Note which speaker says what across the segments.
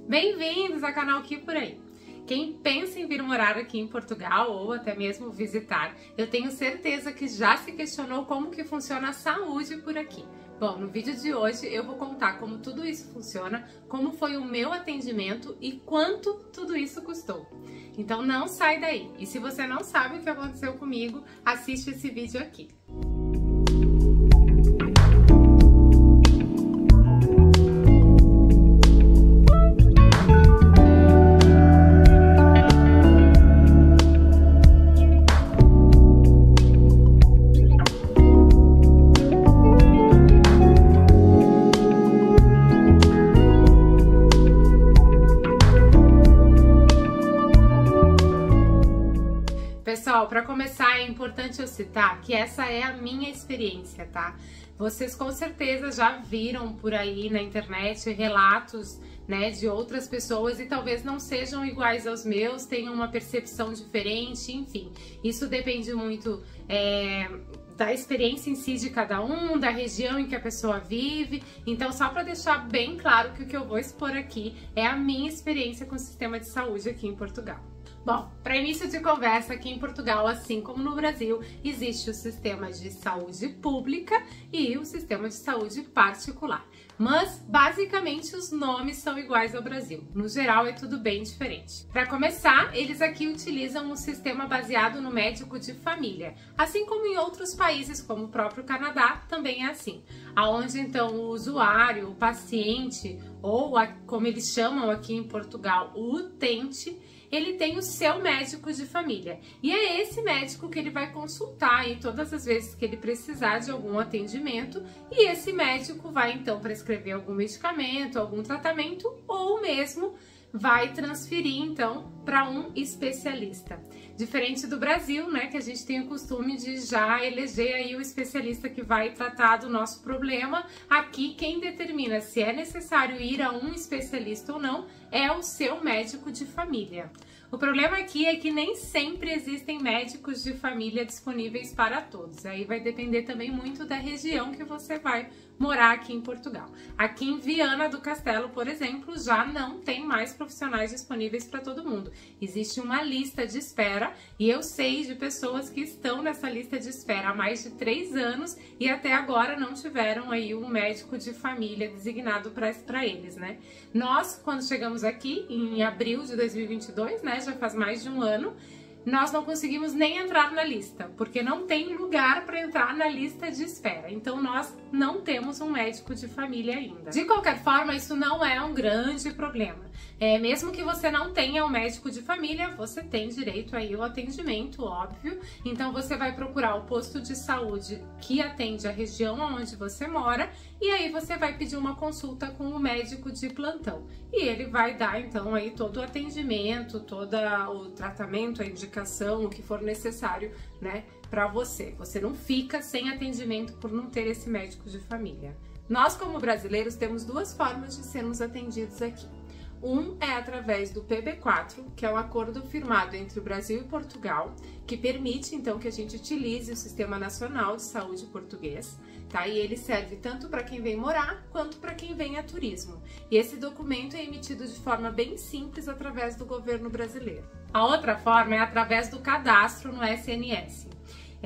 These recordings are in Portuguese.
Speaker 1: Bem-vindos ao canal Aqui Por Aí. Quem pensa em vir morar aqui em Portugal ou até mesmo visitar, eu tenho certeza que já se questionou como que funciona a saúde por aqui. Bom, no vídeo de hoje eu vou contar como tudo isso funciona, como foi o meu atendimento e quanto tudo isso custou. Então não sai daí. E se você não sabe o que aconteceu comigo, assiste esse vídeo aqui. Pessoal, para começar é importante eu citar que essa é a minha experiência, tá? Vocês com certeza já viram por aí na internet relatos, né, de outras pessoas e talvez não sejam iguais aos meus, tenham uma percepção diferente, enfim. Isso depende muito da experiência em si de cada um, da região em que a pessoa vive. Então, só para deixar bem claro que o que eu vou expor aqui é a minha experiência com o sistema de saúde aqui em Portugal. Bom, para início de conversa, aqui em Portugal, assim como no Brasil, existe o sistema de saúde pública e o sistema de saúde particular. Mas, basicamente, os nomes são iguais ao Brasil. No geral, é tudo bem diferente. Para começar, eles aqui utilizam um sistema baseado no médico de família. Assim como em outros países, como o próprio Canadá, também é assim. Aonde, então, o usuário, o paciente, ou como eles chamam aqui em Portugal, o utente, ele tem o seu médico de família. E é esse médico que ele vai consultar aí todas as vezes que ele precisar de algum atendimento, e esse médico vai então prescrever algum medicamento, algum tratamento, ou mesmo vai transferir então para um especialista. Diferente do Brasil, né, que a gente tem o costume de já eleger aí o especialista que vai tratar do nosso problema. Aqui quem determina se é necessário ir a um especialista ou não é o seu médico de família. O problema aqui é que nem sempre existem médicos de família disponíveis para todos. Aí vai depender também muito da região que você vai morar aqui em Portugal. Aqui em Viana do Castelo, por exemplo, já não tem mais profissionais disponíveis para todo mundo. Existe uma lista de espera e eu sei de pessoas que estão nessa lista de espera há mais de 3 anos e até agora não tiveram aí um médico de família designado para eles, né? Nós, quando chegamos aqui em abril de 2022, né, já faz mais de um ano, nós não conseguimos nem entrar na lista, porque não tem lugar para entrar na lista de espera. Então nós não temos um médico de família ainda. De qualquer forma, isso não é um grande problema. Mesmo que você não tenha um médico de família, você tem direito aí ao atendimento, óbvio. Então você vai procurar o posto de saúde que atende a região onde você mora e aí você vai pedir uma consulta com o médico de plantão. E ele vai dar então aí todo o atendimento, todo o tratamento, a indicação, o que for necessário, né, para você. Você não fica sem atendimento por não ter esse médico de família. Nós, como brasileiros, temos duas formas de sermos atendidos aqui. Um é através do PB4, que é um acordo firmado entre o Brasil e Portugal, que permite então que a gente utilize o Sistema Nacional de Saúde português, tá? E ele serve tanto para quem vem morar quanto para quem vem a turismo. E esse documento é emitido de forma bem simples através do governo brasileiro. A outra forma é através do cadastro no SNS.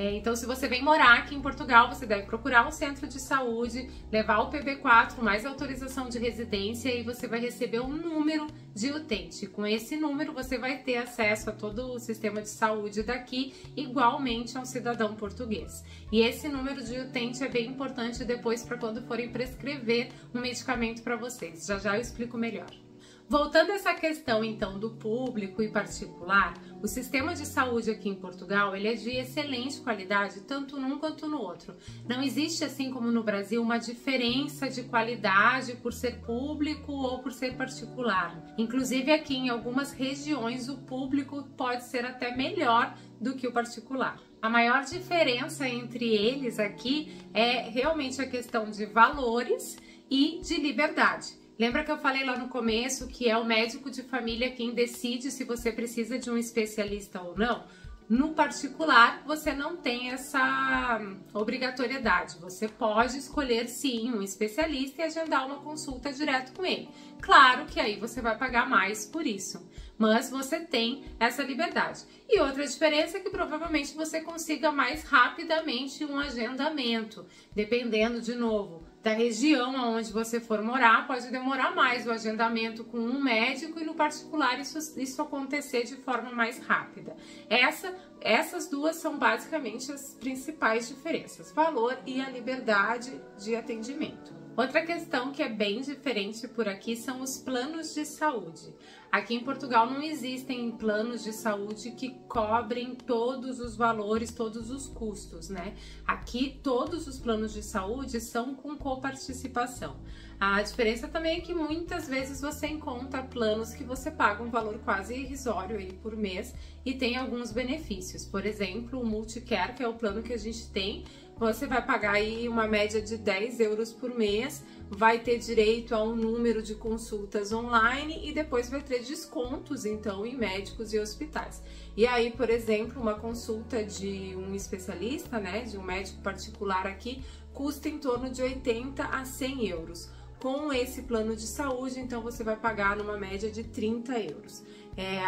Speaker 1: Então, se você vem morar aqui em Portugal, você deve procurar um centro de saúde, levar o PB4 mais autorização de residência e você vai receber um número de utente. Com esse número, você vai ter acesso a todo o sistema de saúde daqui, igualmente a um cidadão português. E esse número de utente é bem importante depois para quando forem prescrever um medicamento para vocês. Já já eu explico melhor. Voltando a essa questão, então, do público e particular, o sistema de saúde aqui em Portugal, ele é de excelente qualidade, tanto num quanto no outro. Não existe, assim como no Brasil, uma diferença de qualidade por ser público ou por ser particular. Inclusive, aqui em algumas regiões, o público pode ser até melhor do que o particular. A maior diferença entre eles aqui é realmente a questão de valores e de liberdade. Lembra que eu falei lá no começo que é o médico de família quem decide se você precisa de um especialista ou não? No particular, você não tem essa obrigatoriedade. Você pode escolher sim um especialista e agendar uma consulta direto com ele. Claro que aí você vai pagar mais por isso, mas você tem essa liberdade. E outra diferença é que provavelmente você consiga mais rapidamente um agendamento, dependendo, de novo, da região onde você for morar, pode demorar mais o agendamento com um médico e no particular isso acontecer de forma mais rápida. Essas duas são basicamente as principais diferenças, valor e a liberdade de atendimento. Outra questão que é bem diferente por aqui são os planos de saúde. Aqui em Portugal não existem planos de saúde que cobrem todos os valores, todos os custos, né? Aqui todos os planos de saúde são com coparticipação. A diferença também é que muitas vezes você encontra planos que você paga um valor quase irrisório aí por mês e tem alguns benefícios. Por exemplo, o Multicare, que é o plano que a gente tem, você vai pagar aí uma média de 10 euros por mês, vai ter direito a um número de consultas online e depois vai ter descontos, então, em médicos e hospitais. E aí, por exemplo, uma consulta de um especialista, né, de um médico particular aqui, custa em torno de 80 a 100 euros. Com esse plano de saúde, então, você vai pagar numa média de 30 euros.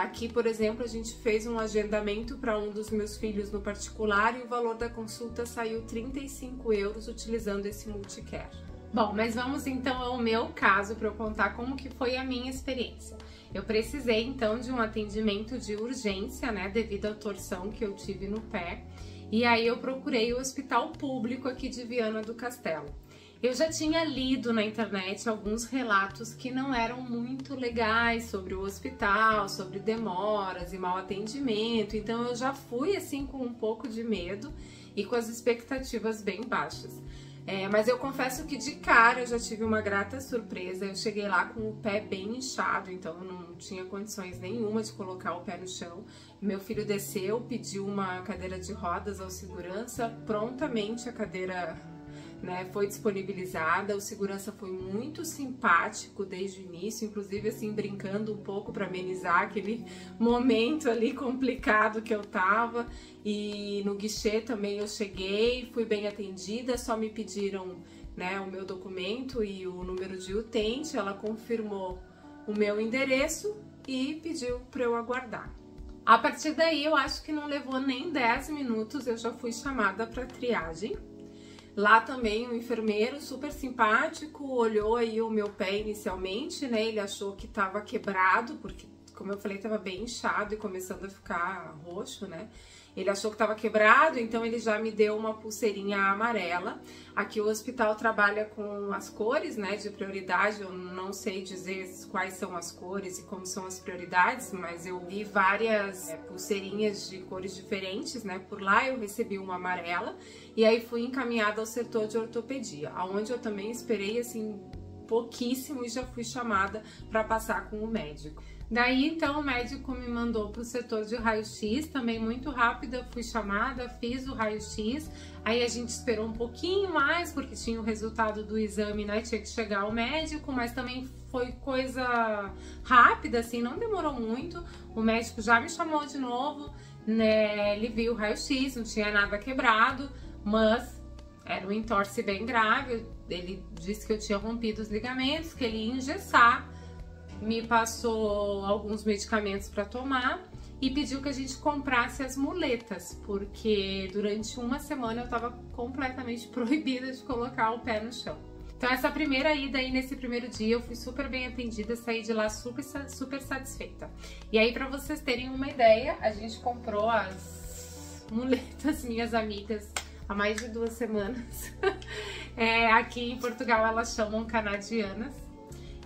Speaker 1: Aqui, por exemplo, a gente fez um agendamento para um dos meus filhos no particular e o valor da consulta saiu 35 euros utilizando esse Multicare. Bom, mas vamos então ao meu caso para eu contar como que foi a minha experiência. Eu precisei então de um atendimento de urgência, né, devido à torção que eu tive no pé, e aí eu procurei o hospital público aqui de Viana do Castelo. Eu já tinha lido na internet alguns relatos que não eram muito legais sobre o hospital, sobre demoras e mau atendimento, então eu já fui assim com um pouco de medo e com as expectativas bem baixas. Mas eu confesso que de cara eu já tive uma grata surpresa. Eu cheguei lá com o pé bem inchado, então eu não tinha condições nenhuma de colocar o pé no chão. Meu filho desceu, pediu uma cadeira de rodas ao segurança, prontamente a cadeira, né, foi disponibilizada. O segurança foi muito simpático desde o início, inclusive assim brincando um pouco para amenizar aquele momento ali complicado que eu tava. E no guichê também eu cheguei, fui bem atendida, só me pediram, né, o meu documento e o número de utente. Ela confirmou o meu endereço e pediu para eu aguardar. A partir daí eu acho que não levou nem 10 minutos, eu já fui chamada para triagem. Lá também um enfermeiro super simpático olhou aí o meu pé inicialmente, né? Ele achou que estava quebrado, porque, como eu falei, estava bem inchado e começando a ficar roxo, né? Ele achou que estava quebrado, então ele já me deu uma pulseirinha amarela. Aqui o hospital trabalha com as cores, né, de prioridade. Eu não sei dizer quais são as cores e como são as prioridades, mas eu vi várias pulseirinhas de cores diferentes, né? Por lá eu recebi uma amarela e aí fui encaminhada ao setor de ortopedia, onde eu também esperei assim pouquíssimo e já fui chamada para passar com o médico. Daí, então, o médico me mandou para o setor de raio-x, também muito rápido, eu fui chamada, fiz o raio-x, aí a gente esperou um pouquinho mais, porque tinha o resultado do exame, né, tinha que chegar o médico, mas também foi coisa rápida, assim, não demorou muito, o médico já me chamou de novo, né, ele viu o raio-x, não tinha nada quebrado, mas era um entorse bem grave, ele disse que eu tinha rompido os ligamentos, que ele ia engessar, me passou alguns medicamentos para tomar e pediu que a gente comprasse as muletas, porque durante uma semana eu estava completamente proibida de colocar o pé no chão. Então essa primeira ida aí, nesse primeiro dia, eu fui super bem atendida, saí de lá super satisfeita. E aí, para vocês terem uma ideia, a gente comprou as muletas, minhas amigas, há mais de 2 semanas. Aqui em Portugal elas chamam canadianas.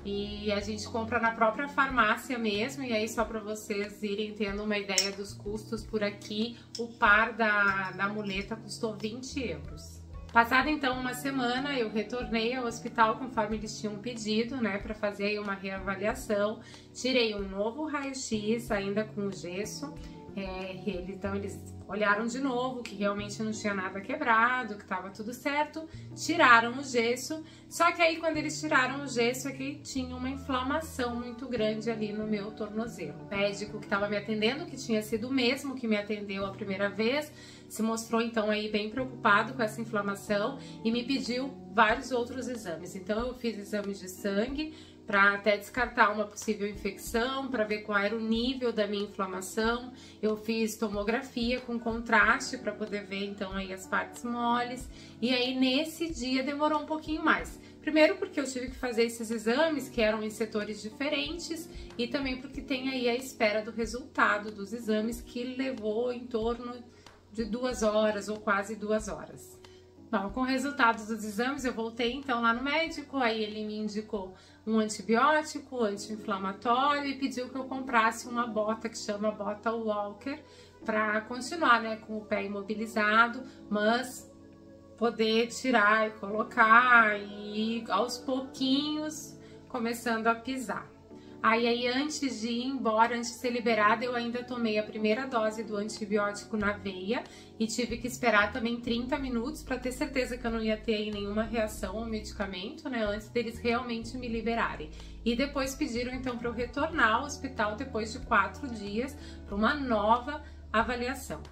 Speaker 1: E a gente compra na própria farmácia mesmo, e aí só para vocês irem tendo uma ideia dos custos por aqui, o par da muleta custou 20 euros. Passada então uma semana, eu retornei ao hospital conforme eles tinham pedido, né, para fazer aí uma reavaliação. Tirei um novo raio-x, ainda com o gesso, Então eles olharam de novo que realmente não tinha nada quebrado, que estava tudo certo, tiraram o gesso. Só que aí quando eles tiraram o gesso é que tinha uma inflamação muito grande ali no meu tornozelo. O médico que estava me atendendo, que tinha sido o mesmo que me atendeu a primeira vez, se mostrou então aí bem preocupado com essa inflamação e me pediu vários outros exames. Então eu fiz exames de sangue para até descartar uma possível infecção, para ver qual era o nível da minha inflamação. Eu fiz tomografia com contraste para poder ver então aí as partes moles. E aí nesse dia demorou um pouquinho mais. Primeiro porque eu tive que fazer esses exames que eram em setores diferentes e também porque tem aí a espera do resultado dos exames que levou em torno de 2 horas ou quase 2 horas. Bom, com resultados dos exames eu voltei então lá no médico, aí ele me indicou um antibiótico, anti-inflamatório e pediu que eu comprasse uma bota que chama bota Walker para continuar, né, com o pé imobilizado, mas poder tirar e colocar e ir aos pouquinhos começando a pisar. Aí antes de ir embora, antes de ser liberada, eu ainda tomei a primeira dose do antibiótico na veia e tive que esperar também 30 minutos para ter certeza que eu não ia ter aí nenhuma reação ao medicamento, né, antes deles realmente me liberarem. E depois pediram então para eu retornar ao hospital depois de 4 dias para uma nova avaliação.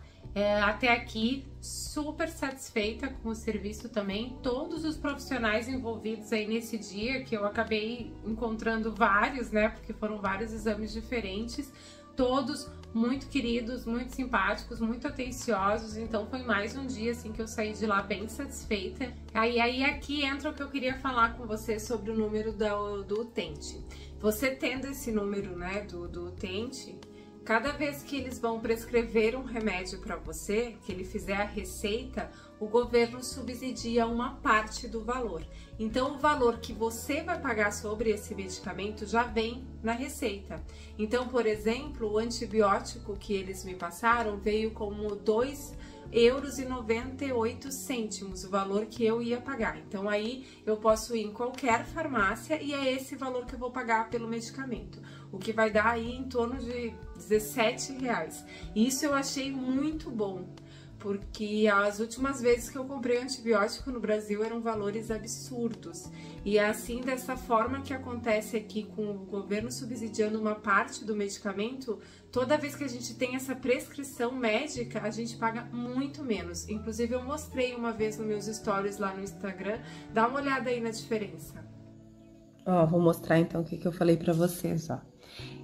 Speaker 1: Até aqui, super satisfeita com o serviço também, todos os profissionais envolvidos aí nesse dia, que eu acabei encontrando vários, né, porque foram vários exames diferentes, todos muito queridos, muito simpáticos, muito atenciosos, então foi mais um dia assim que eu saí de lá bem satisfeita. Aí aqui entra o que eu queria falar com você sobre o número do utente. Você tendo esse número, né, do utente, cada vez que eles vão prescrever um remédio para você, que ele fizer a receita, o governo subsidia uma parte do valor. Então, o valor que você vai pagar sobre esse medicamento já vem na receita. Então, por exemplo, o antibiótico que eles me passaram veio como €2,98, o valor que eu ia pagar. Então aí eu posso ir em qualquer farmácia e é esse valor que eu vou pagar pelo medicamento, o que vai dar aí em torno de R$17. Isso eu achei muito bom, porque as últimas vezes que eu comprei antibiótico no Brasil eram valores absurdos. E é assim, dessa forma que acontece aqui com o governo subsidiando uma parte do medicamento, toda vez que a gente tem essa prescrição médica, a gente paga muito menos. Inclusive eu mostrei uma vez nos meus stories lá no Instagram, dá uma olhada aí na diferença.
Speaker 2: Ó, vou mostrar então o que eu falei pra vocês, ó.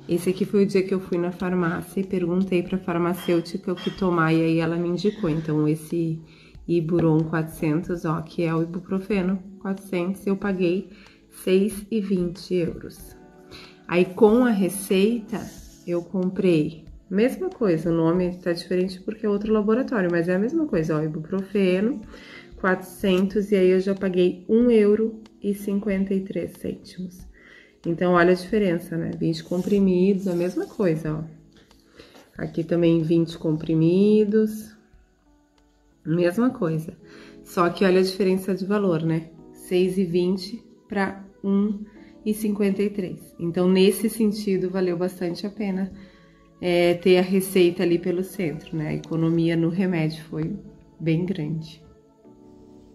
Speaker 2: Esse aqui foi o dia que eu fui na farmácia e perguntei pra farmacêutica o que tomar e aí ela me indicou. Então, esse Iburon 400, ó, que é o ibuprofeno 400, eu paguei €6,20. Aí, com a receita, eu comprei, mesma coisa, o nome tá diferente porque é outro laboratório, mas é a mesma coisa, ó, ibuprofeno 400 e aí eu já paguei €1,53. Então, olha a diferença, né? 20 comprimidos, a mesma coisa, ó. Aqui também 20 comprimidos, mesma coisa. Só que olha a diferença de valor, né? 6,20 para 1,53. Então, nesse sentido, valeu bastante a pena ter a receita ali pelo centro, né? A economia no remédio foi bem grande.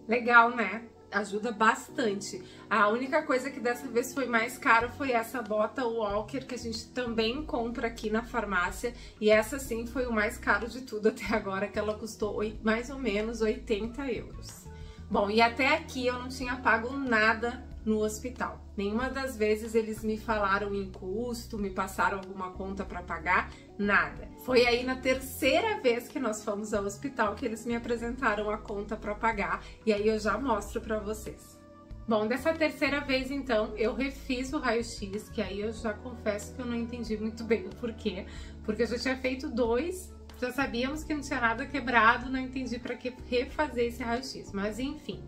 Speaker 1: Legal, né? Ajuda bastante. A única coisa que dessa vez foi mais caro foi essa bota Walker, que a gente também compra aqui na farmácia, e essa sim foi o mais caro de tudo até agora, que ela custou mais ou menos €80. Bom, e até aqui eu não tinha pago nada no hospital. Nenhuma das vezes eles me falaram em custo, me passaram alguma conta para pagar, nada. Foi aí na terceira vez que nós fomos ao hospital que eles me apresentaram a conta para pagar e aí eu já mostro para vocês. Bom, dessa terceira vez então eu refiz o raio-x, que aí eu já confesso que eu não entendi muito bem o porquê, porque eu já tinha feito 2, já sabíamos que não tinha nada quebrado, não entendi para que refazer esse raio-x, mas enfim.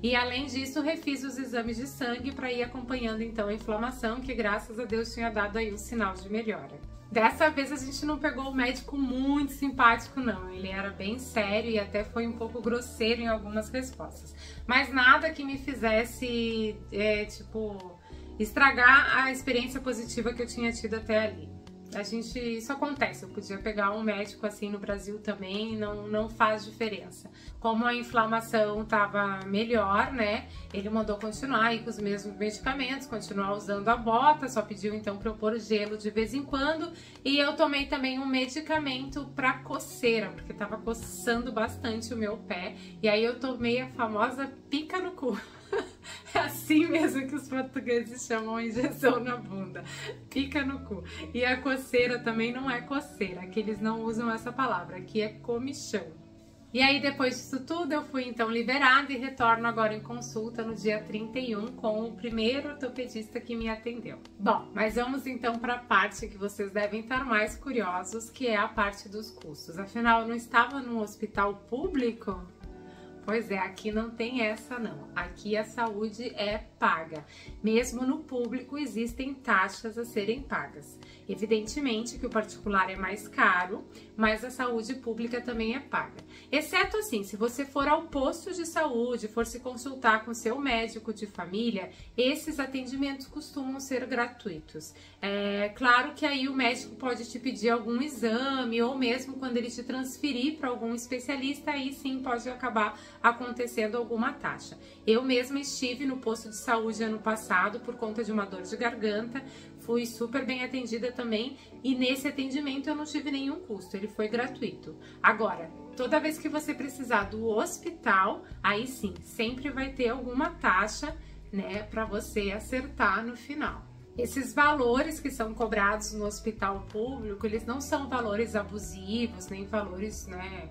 Speaker 1: E além disso, refiz os exames de sangue para ir acompanhando então a inflamação, que graças a Deus tinha dado aí um sinal de melhora. Dessa vez a gente não pegou um médico muito simpático não, ele era bem sério e até foi um pouco grosseiro em algumas respostas. Mas nada que me fizesse, estragar a experiência positiva que eu tinha tido até ali. isso acontece. Eu podia pegar um médico assim no Brasil também, não faz diferença. Como a inflamação tava melhor, né? Ele mandou continuar aí com os mesmos medicamentos, continuar usando a bota, só pediu então para eu pôr gelo de vez em quando. E eu tomei também um medicamento para coceira, porque tava coçando bastante o meu pé. E aí eu tomei a famosa pica no cu. É assim mesmo que os portugueses chamam injeção na bunda, pica no cu. E a coceira também não é coceira, aqui eles não usam essa palavra, aqui é comichão. E aí depois disso tudo eu fui então liberada e retorno agora em consulta no dia 31 com o primeiro ortopedista que me atendeu. Bom, mas vamos então para a parte que vocês devem estar mais curiosos, que é a parte dos custos. Afinal, eu não estava num hospital público? Pois é, aqui não tem essa não, aqui a saúde é paga. Mesmo no público existem taxas a serem pagas. Evidentemente que o particular é mais caro, mas a saúde pública também é paga. Exceto assim, se você for ao posto de saúde, for se consultar com seu médico de família, esses atendimentos costumam ser gratuitos. É claro que aí o médico pode te pedir algum exame, ou mesmo quando ele te transferir para algum especialista, aí sim pode acabar acontecendo alguma taxa. Eu mesma estive no posto de saúde ano passado por conta de uma dor de garganta, fui super bem atendida também e nesse atendimento eu não tive nenhum custo, ele foi gratuito. Agora, toda vez que você precisar do hospital, aí sim, sempre vai ter alguma taxa, né, para você acertar no final. Esses valores que são cobrados no hospital público, eles não são valores abusivos, nem valores, né,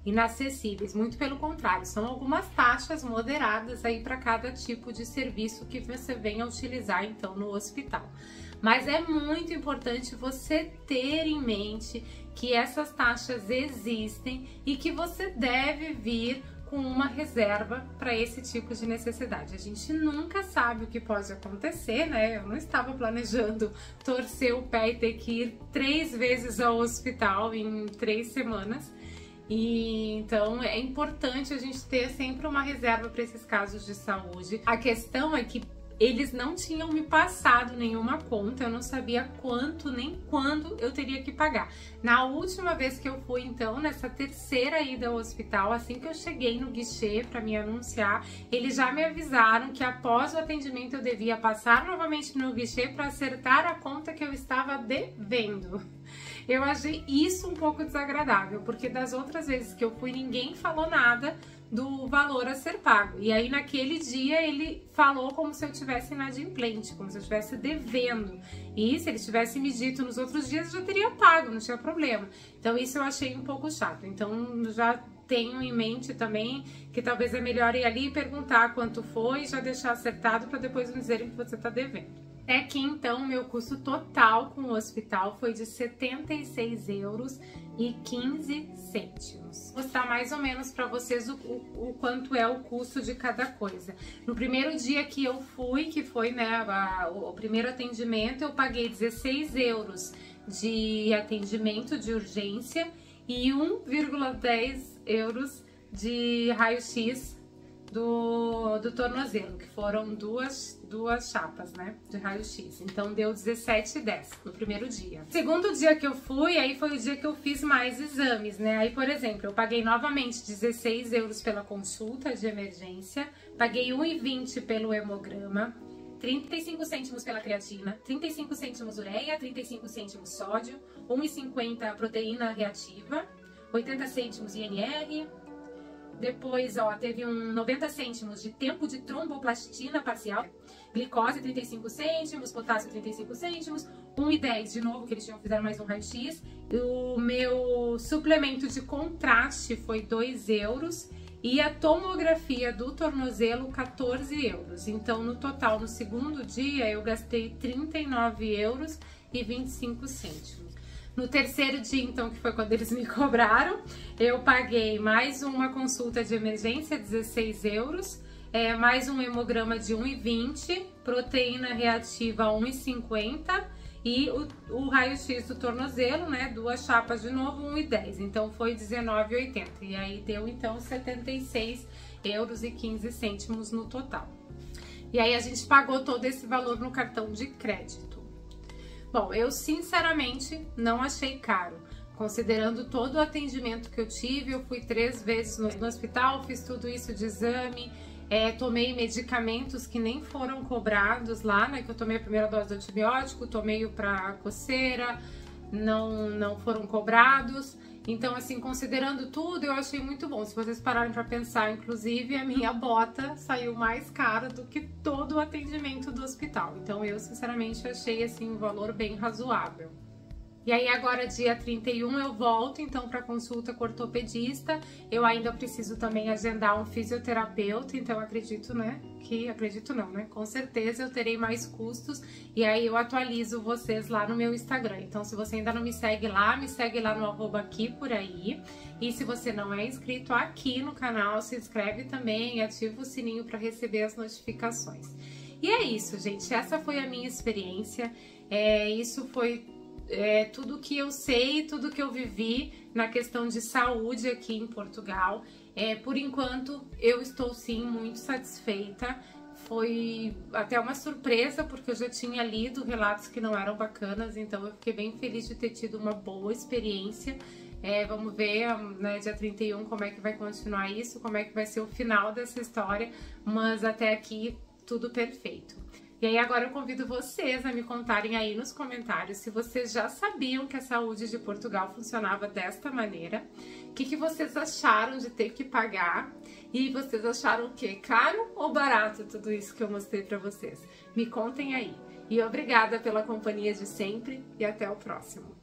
Speaker 1: inacessíveis, muito pelo contrário, são algumas taxas moderadas aí para cada tipo de serviço que você venha utilizar então no hospital. Mas é muito importante você ter em mente que essas taxas existem e que você deve vir com uma reserva para esse tipo de necessidade. A gente nunca sabe o que pode acontecer, né? Eu não estava planejando torcer o pé e ter que ir 3 vezes ao hospital em 3 semanas. E então é importante a gente ter sempre uma reserva para esses casos de saúde. A questão é que eles não tinham me passado nenhuma conta, eu não sabia quanto nem quando eu teria que pagar. Na última vez que eu fui, então, nessa terceira ida ao hospital, assim que eu cheguei no guichê para me anunciar, eles já me avisaram que após o atendimento eu devia passar novamente no guichê para acertar a conta que eu estava devendo. Eu achei isso um pouco desagradável, porque das outras vezes que eu fui, ninguém falou nada do valor a ser pago. E aí naquele dia ele falou como se eu tivesse inadimplente, como se eu estivesse devendo. E se ele tivesse me dito nos outros dias, eu já teria pago, não tinha problema. Então isso eu achei um pouco chato. Então já tenho em mente também que talvez é melhor ir ali e perguntar quanto foi e já deixar acertado para depois me dizerem que você está devendo. É que então meu custo total com o hospital foi de R$ 76,15. Vou mostrar mais ou menos para vocês o quanto é o custo de cada coisa. No primeiro dia que eu fui, que foi, né, o primeiro atendimento, eu paguei 16 euros de atendimento de urgência e 1,10 euros de raio-x do tornozelo, que foram duas chapas, né, de raio-x. Então deu 17,10 no primeiro dia. Segundo dia que eu fui, aí foi o dia que eu fiz mais exames, né? Aí, por exemplo, eu paguei novamente 16 euros pela consulta de emergência, paguei 1,20 pelo hemograma, 35 cêntimos pela creatina, 35 cêntimos ureia, 35 cêntimos sódio, 1,50 proteína reativa, 80 cêntimos INR. Depois, ó, teve 90 cêntimos de tempo de tromboplastina parcial, glicose 35 cêntimos, potássio 35 cêntimos, 1,10 de novo, que eles fizeram mais um raio-x. O meu suplemento de contraste foi 2 euros e a tomografia do tornozelo 14 euros. Então, no total, no segundo dia, eu gastei 39 euros e 25 cêntimos. No terceiro dia, então, que foi quando eles me cobraram, eu paguei mais uma consulta de emergência, 16 euros, mais um hemograma de 1,20, proteína reativa 1,50 e o raio-x do tornozelo, né, 2 chapas de novo, 1,10. Então, foi 19,80. E aí, deu, então, 76 euros e 15 cêntimos no total. E aí, a gente pagou todo esse valor no cartão de crédito. Bom, eu sinceramente não achei caro. Considerando todo o atendimento que eu tive, eu fui 3 vezes no hospital, fiz tudo isso de exame, tomei medicamentos que nem foram cobrados lá, né? Que eu tomei a primeira dose do antibiótico, tomei o pra coceira, não foram cobrados. Então, assim, considerando tudo, eu achei muito bom. Se vocês pararem para pensar, inclusive, a minha bota saiu mais cara do que todo o atendimento do hospital. Então, eu, sinceramente, achei, assim, um valor bem razoável. E aí agora dia 31 eu volto então para consulta com ortopedista. Eu ainda preciso também agendar um fisioterapeuta, então acredito com certeza eu terei mais custos e aí eu atualizo vocês lá no meu Instagram. Então se você ainda não me segue lá no @aqui_por_aí. E se você não é inscrito aqui no canal, se inscreve também e ativa o sininho para receber as notificações. E é isso, gente, essa foi a minha experiência, isso foi tudo que eu sei, tudo que eu vivi na questão de saúde aqui em Portugal. Por enquanto, eu estou sim muito satisfeita. Foi até uma surpresa, porque eu já tinha lido relatos que não eram bacanas, então eu fiquei bem feliz de ter tido uma boa experiência. Vamos ver, né, dia 31 como é que vai continuar isso, como é que vai ser o final dessa história, mas até aqui tudo perfeito. E aí agora eu convido vocês a me contarem aí nos comentários se vocês já sabiam que a saúde de Portugal funcionava desta maneira, o que vocês acharam de ter que pagar e vocês acharam o quê? Caro ou barato tudo isso que eu mostrei pra vocês? Me contem aí. E obrigada pela companhia de sempre e até o próximo.